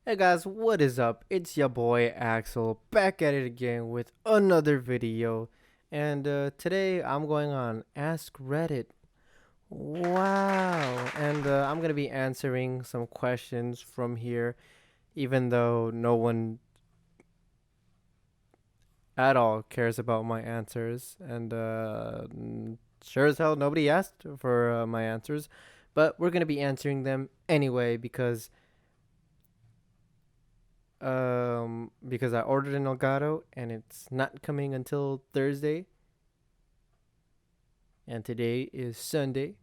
Hey guys, what is up? It's your boy Axel back at it again with another video. And today I'm going on Ask Reddit. Wow. And I'm going to be answering some questions from here, even though no one at all cares about my answers. And sure as hell, nobody asked for my answers. But we're going to be answering them anyway because I ordered an elgato and it's not coming until Thursday, and today is Sunday.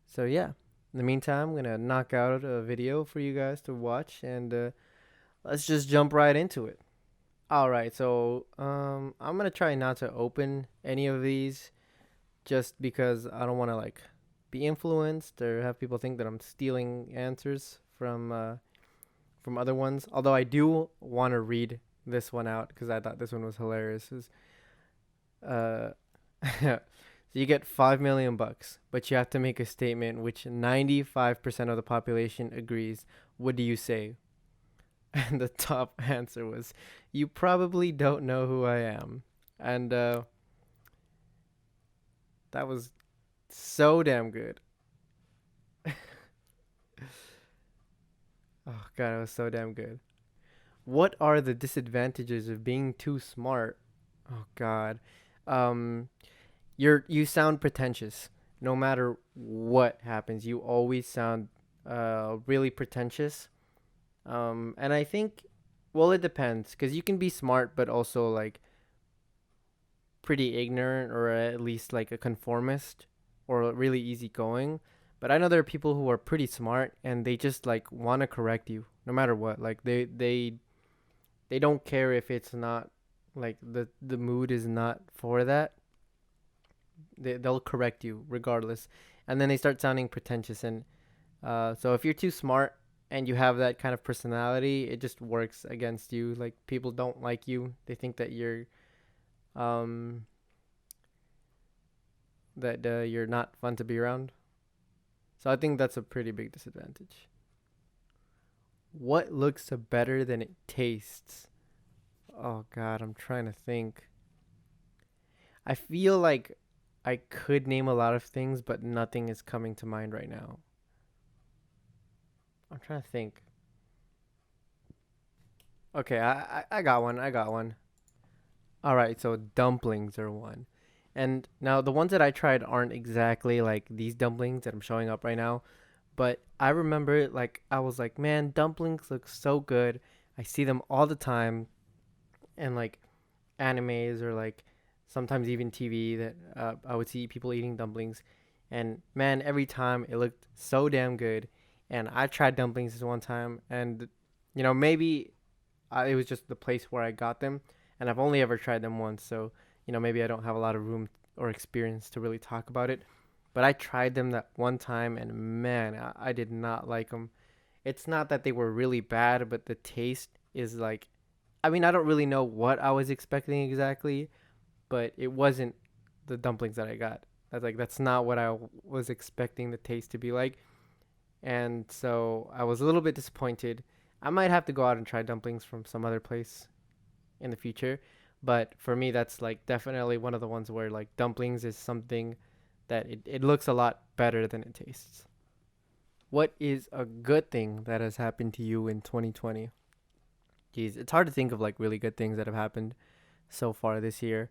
So yeah, in the meantime, I'm gonna knock out a video for you guys to watch, and let's just jump right into it. All right, so I'm gonna try not to open any of these just because I don't want to like be influenced or have people think that I'm stealing answers from other ones. Although I do want to read this one out because I thought this one was hilarious. Uh, so you get 5 million bucks, but you have to make a statement which 95% of the population agrees. What do you say? And the top answer was, "You probably don't know who I am," and that was so damn good. Oh god, it was so damn good. What are the disadvantages of being too smart? Oh god. Um you sound pretentious. No matter what happens, you always sound really pretentious. And I think, well, it depends cuz you can be smart but also like pretty ignorant, or at least like a conformist, or really easygoing. But I know there are people who are pretty smart and they just like want to correct you no matter what. Like they don't care if it's not like the mood is not for that. They'll correct you regardless, and then they start sounding pretentious. And so if you're too smart and you have that kind of personality, it just works against you. Like people don't like you. They think that um you're not fun to be around. So I think that's a pretty big disadvantage. What looks better than it tastes? Oh god, I'm trying to think. I feel like I could name a lot of things, but nothing is coming to mind right now. I'm trying to think. Okay, I got one. I got one. All right, so dumplings are one. And now the ones that I tried aren't exactly like these dumplings that I'm showing up right now, but I remember like I was like, "Man, dumplings look so good." I see them all the time and like animes or like sometimes even TV that I would see people eating dumplings, and man, every time it looked so damn good. And I tried dumplings this one time, and maybe it was just the place where I got them, and I've only ever tried them once, so maybe I don't have a lot of room or experience to really talk about it. But I tried them that one time, and man, I did not like them. It's not that they were really bad, but the taste is like, I mean, I don't really know what I was expecting exactly, but it wasn't the dumplings that I got. That's not what I was expecting the taste to be like, and so I was a little bit disappointed. I might have to go out and try dumplings from some other place in the future, but for me, that's like definitely one of the ones where like dumplings is something that it looks a lot better than it tastes. What is a good thing that has happened to you in 2020? Geez, it's hard to think of like really good things that have happened so far this year.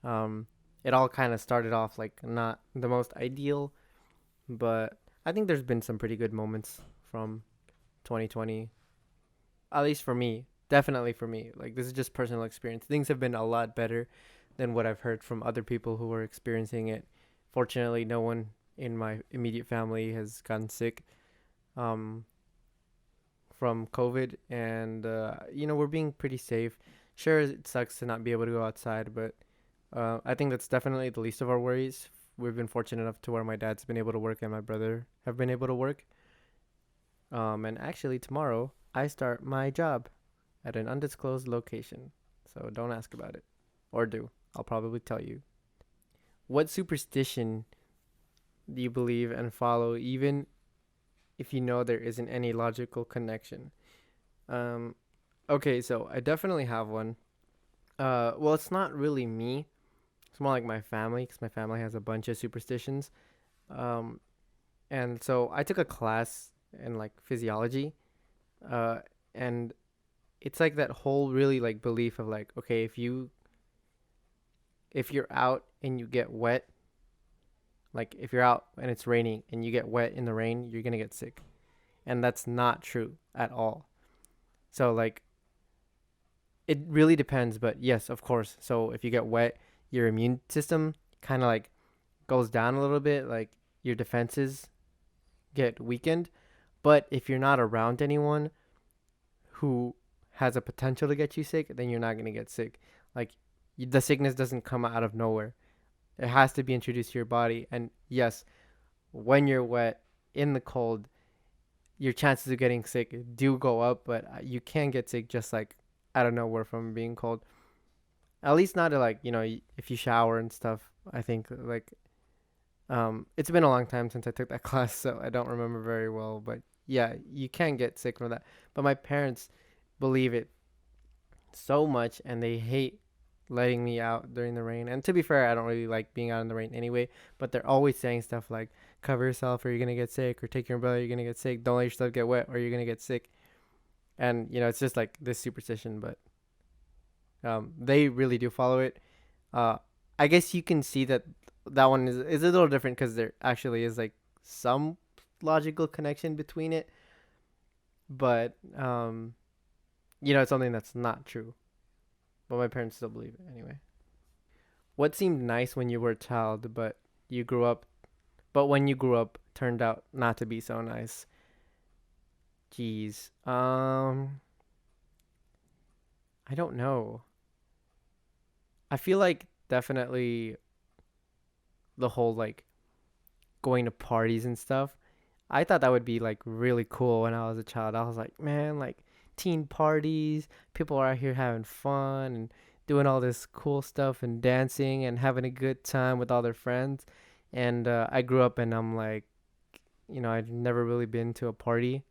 Um, it all kind of started off like not the most ideal, but I think there's been some pretty good moments from 2020, at least for me. Definitely for me. Like this is just personal experience. Things have been a lot better than what I've heard from other people who were experiencing it. Fortunately, no one in my immediate family has gotten sick um, from COVID, and we're being pretty safe. Sure, it sucks to not be able to go outside, but I think that's definitely the least of our worries. We've been fortunate enough to where my dad's been able to work and my brother have been able to work. And actually, tomorrow I start my job at an undisclosed location, so don't ask about it, or do. I'll probably tell you. What superstition do you believe and follow, even if you know there isn't any logical connection. Um, okay, so I definitely have one. Well, it's not really me. It's more like my family, because my family has a bunch of superstitions. Um, and so I took a class in like physiology. Uh, and it's like that whole really like belief of like, okay, if you're out and you get wet, like if you're out and it's raining and you get wet in the rain, you're gonna get sick. And that's not true at all. So like it really depends, but yes, of course. So if you get wet, your immune system kind of like goes down a little bit, like your defenses get weakened. But if you're not around anyone who has a potential to get you sick, then you're not going to get sick. Like the sickness doesn't come out of nowhere. It has to be introduced to your body. And yes, when you're wet in the cold, your chances of getting sick do go up, but you can get sick just like out of nowhere from being cold. At least not like, if you shower and stuff. I think like it's been a long time since I took that class, so I don't remember very well, but yeah, you can get sick from that. But my parents believe it so much and they hate letting me out during the rain. And to be fair, I don't really like being out in the rain anyway, but they're always saying stuff like cover yourself or you're going to get sick, or take your umbrella, you're going to get sick. Don't let yourself get wet or you're going to get sick. And it's just like this superstition, but they really do follow it. Uh I guess you can see that that one is a little different because there actually is like some logical connection between it, but it's something that's not true. But my parents still believe it anyway. What seemed nice when you were a child, you grew up, but when you grew up, turned out not to be so nice. Jeez. I don't know. I feel like definitely the whole like going to parties and stuff. I thought that would be like really cool when I was a child. I was like, man, like teen parties, people are out here having fun and doing all this cool stuff and dancing and having a good time with all their friends. And I grew up and I'm like, I'd never really been to a party.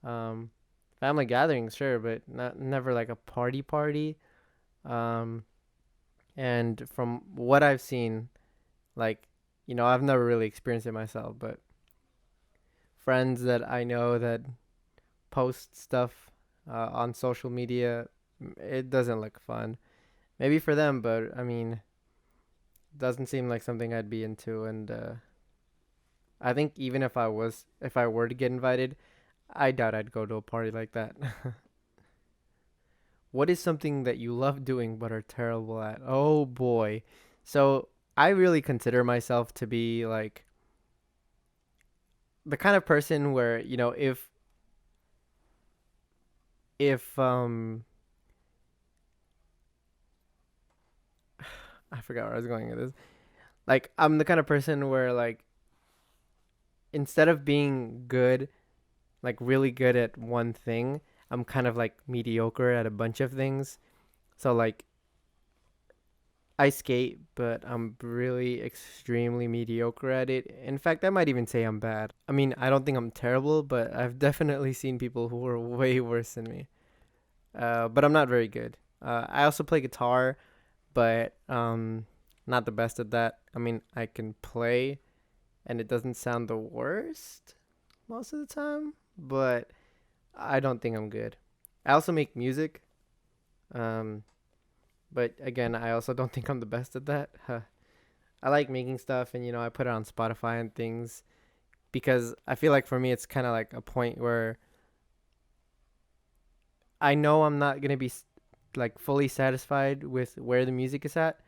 Um, Family gatherings, sure, but not never like a party party. Um, and from what I've seen, like, I've never really experienced it myself, but friends that I know that post stuff on social media, it doesn't look fun. Maybe for them, but I mean, doesn't seem like something I'd be into. And I think even if I were to get invited, I doubt I'd go to a party like that. What is something that you love doing but are terrible at? Oh boy. So I really consider myself to be like the kind of person where, if I forgot where I was going with this. Like I'm the kind of person where like instead of being good, like really good at one thing, I'm kind of like mediocre at a bunch of things. So like I skate, but I'm really extremely mediocre at it. In fact, I might even say I'm bad. I mean, I don't think I'm terrible, but I've definitely seen people who are way worse than me. But I'm not very good. I also play guitar, but not the best at that. I mean, I can play, and it doesn't sound the worst most of the time, but I don't think I'm good. I also make music, um, but again, I also don't think I'm the best at that. I like making stuff, and I put it on Spotify and things because I feel like for me, it's kind of like a point where I know I'm not gonna be like fully satisfied with where the music is at,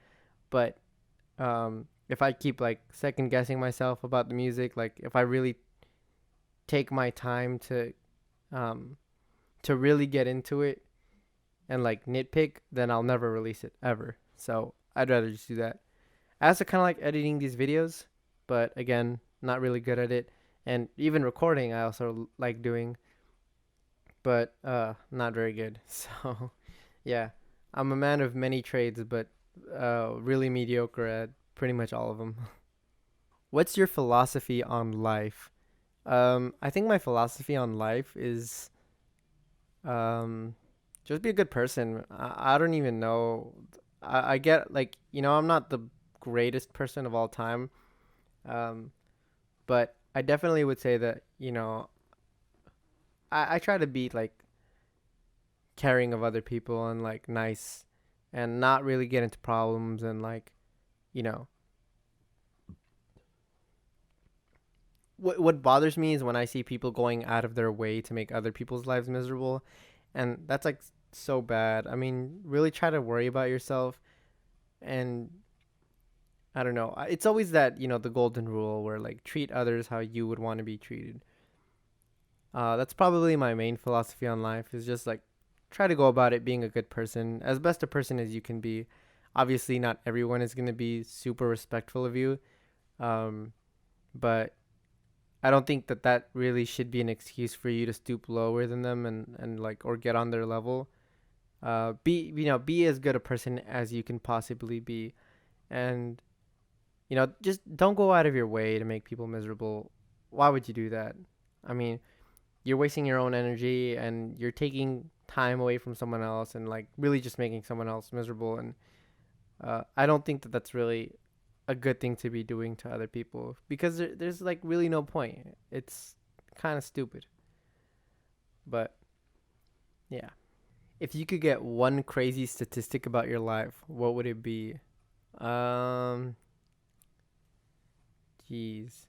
but if I keep like second guessing myself about the music, like if I really take my time um to really get into it and like nitpick, then I'll never release it ever. So I'd rather just do that. I also kind of like editing these videos, but again, not really good at it. And even recording, I also like doing, but not very good. So yeah, I'm a man of many trades, but really mediocre at pretty much all of them. What's your philosophy on life? I think my philosophy on life is um, just be a good person. I don't even know. I get like I'm not the greatest person of all time, um, but I definitely would say that I try to be like caring of other people and like nice, and not really get into problems and like you know what bothers me is when I see people going out of their way to make other people's lives miserable, and that's like so bad. I mean, really try to worry about yourself, and I don't know. It's always that the golden rule where like treat others how you would want to be treated. That's probably my main philosophy on life is just like try to go about it being a good person, as best a person as you can be. Obviously, not everyone is gonna be super respectful of you, um, but I don't think that that really should be an excuse for you to stoop lower than them and like or get on their level. Be as good a person as you can possibly be, and just don't go out of your way to make people miserable. Why would you do that? I mean, you're wasting your own energy and you're taking time away from someone else and like really just making someone else miserable. And I don't think that that's really a good thing to be doing to other people because there's like really no point. It's kind of stupid. But yeah. If you could get one crazy statistic about your life, what would it be? Um, Jeez.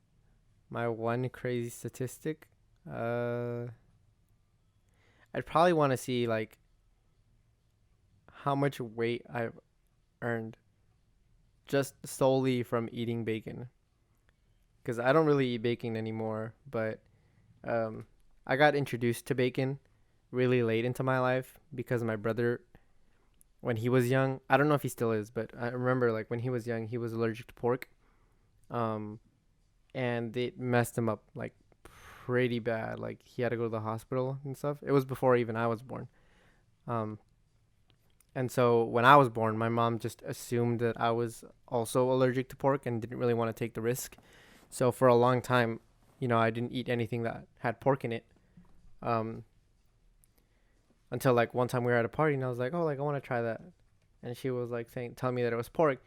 My one crazy statistic? Uh, I'd probably want to see like how much weight I've earned just solely from eating bacon. Because I don't really eat bacon anymore, but um, I got introduced to bacon really late into my life because my brother, when he was young, I don't know if he still is, but I remember like when he was young, he was allergic to pork. Um, and it messed him up like pretty bad. Like he had to go to the hospital and stuff. It was before even I was born. Um, and so when I was born, my mom just assumed that I was also allergic to pork and didn't really want to take the risk. So for a long time, I didn't eat anything that had pork in it. Um, until like one time we were at a party and I was like, oh, like I want to try that, and she was like telling me that it was pork.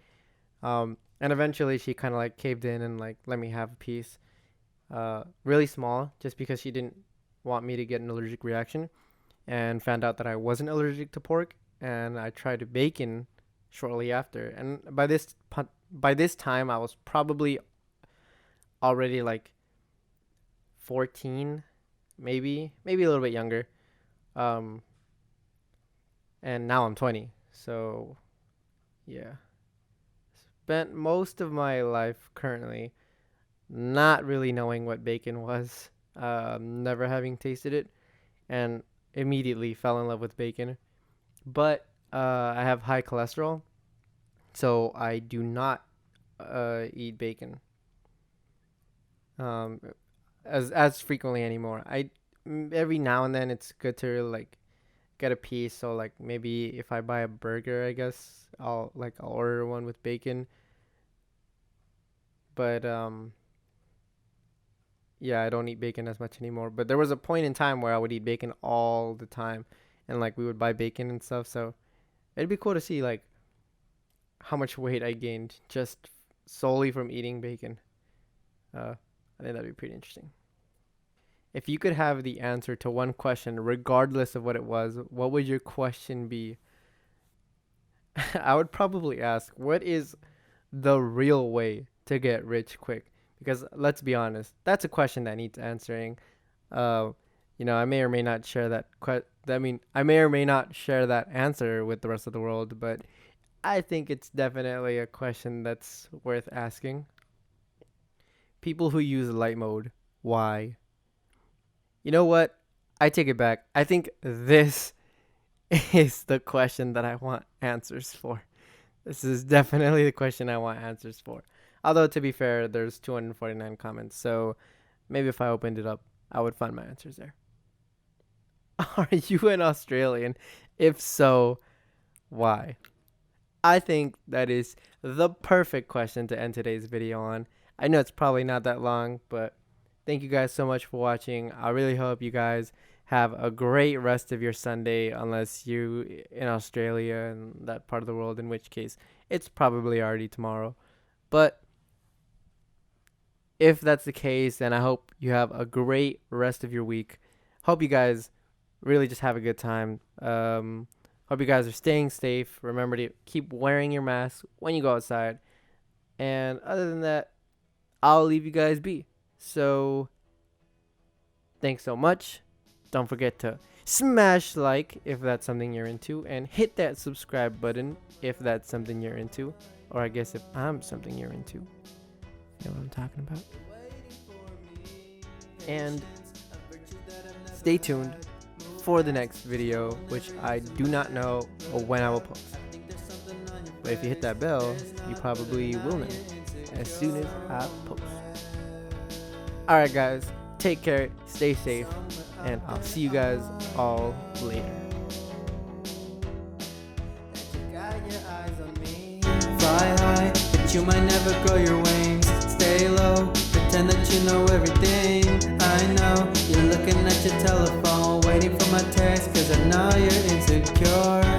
And eventually she kind of like caved in and like let me have a piece. Really small, just because she didn't want me to get an allergic reaction, and found out that I wasn't allergic to pork. And I tried bacon shortly after, and by this time I was probably already like 14, maybe a little bit younger. Um, and now I'm 20, so yeah, spent most of my life currently not really knowing what bacon was, never having tasted it, and immediately fell in love with bacon. But I have high cholesterol, so I do not eat bacon um, as frequently anymore. Every now and then it's good to like get a piece. So like maybe if I buy a burger, I guess I'll order one with bacon. But yeah, I don't eat bacon as much anymore. But there was a point in time where I would eat bacon all the time, and like we would buy bacon and stuff. So it'd be cool to see like how much weight I gained just solely from eating bacon. I think that'd be pretty interesting. If you could have the answer to one question, regardless of what it was, what would your question be? I would probably ask, what is the real way to get rich quick? Because let's be honest, that's a question that needs answering. Uh, I may or may not share I may or may not share that answer with the rest of the world, but I think it's definitely a question that's worth asking. People who use light mode, why? You know what? I take it back. I think this is the question that I want answers for. This is definitely the question I want answers for. Although to be fair, there's 249 comments, so maybe if I opened it up, I would find my answers there. Are you an Australian? If so, why? I think that is the perfect question to end today's video on. I know it's probably not that long, but thank you guys so much for watching. I really hope you guys have a great rest of your Sunday, unless you in Australia and that part of the world, in which case it's probably already tomorrow. But if that's the case, then I hope you have a great rest of your week. Hope you guys really just have a good time. Hope you guys are staying safe. Remember to keep wearing your mask when you go outside. And other than that, I'll leave you guys be. So, thanks so much. Don't forget to smash like if that's something you're into, and hit that subscribe button if that's something you're into, or I guess if I'm something you're into. You know what I'm talking about? And stay tuned for the next video, which I do not know when I will post. But if you hit that bell, you probably will know as soon as I post. Alright guys, take care, stay safe, and I'll see you guys all later. Fly high, but you might never grow your wings. Stay low, pretend that you know everything. I know, you're looking at your telephone, waiting for my text, cause I know you're insecure.